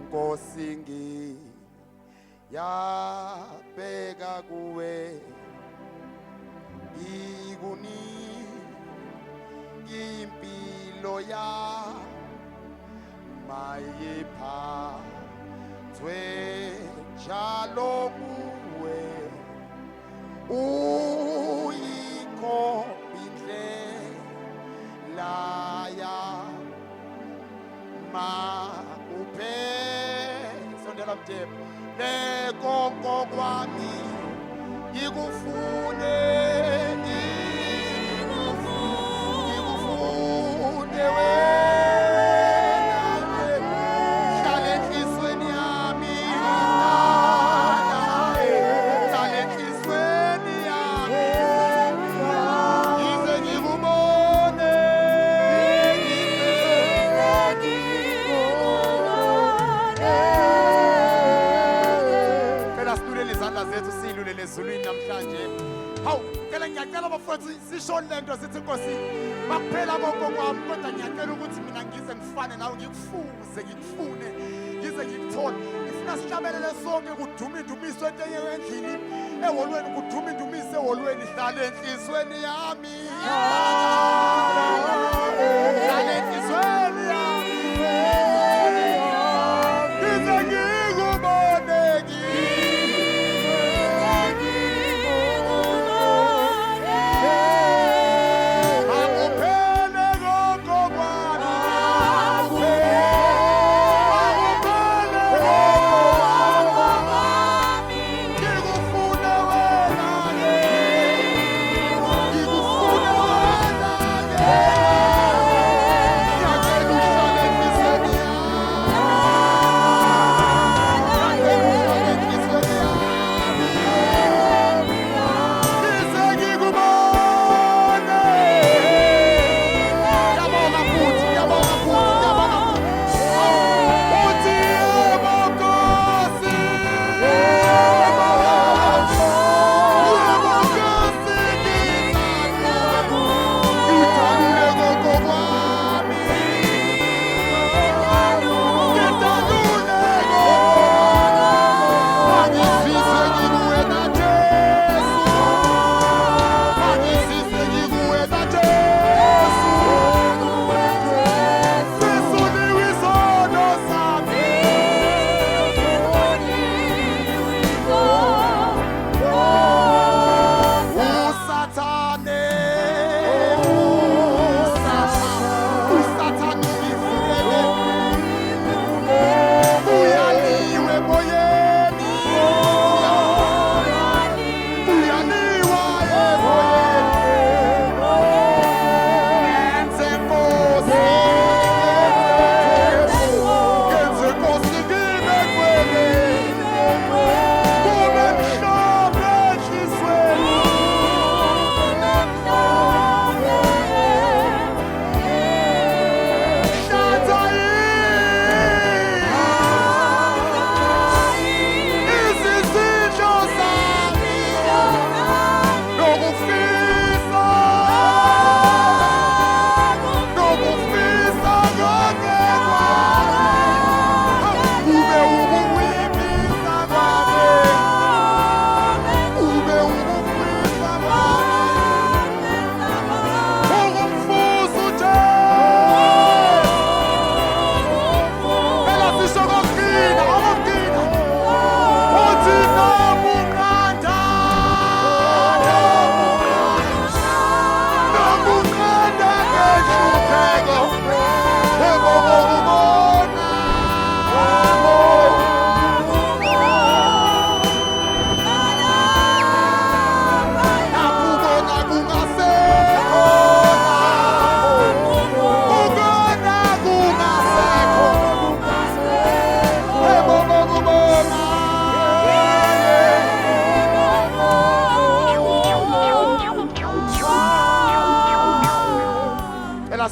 Nkosi yabheka kuwe impilo ya mayiphathwe njalo kuwe uyikhomba indlela ya makuphela sondela mthembu lekonko kwami ngikufune wena hlala enhlizweni yami hlala enhlizweni yami ngize ngikubone phela silulele izandla zethu silulele ezulwini namhlanje. Hawu phela ngiyacela bafowethu sisho lento sithi Nkosi bakuphela konke kwami kodwa ngiyacela ukuthi mina ngize ngifane nawe ngikufuze ngikufune ngize ngikuthole ngifuna sihlabelele sonke kudume indumiso enteyeke endlini eholweni kudume indumiso eholweni hlala enhlizweni yami hlala enhlizweni yami ngize ngikubone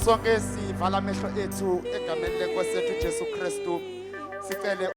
sonke sivala amehlo ethu egameni leNkosi yethu Jesu Kristu sicele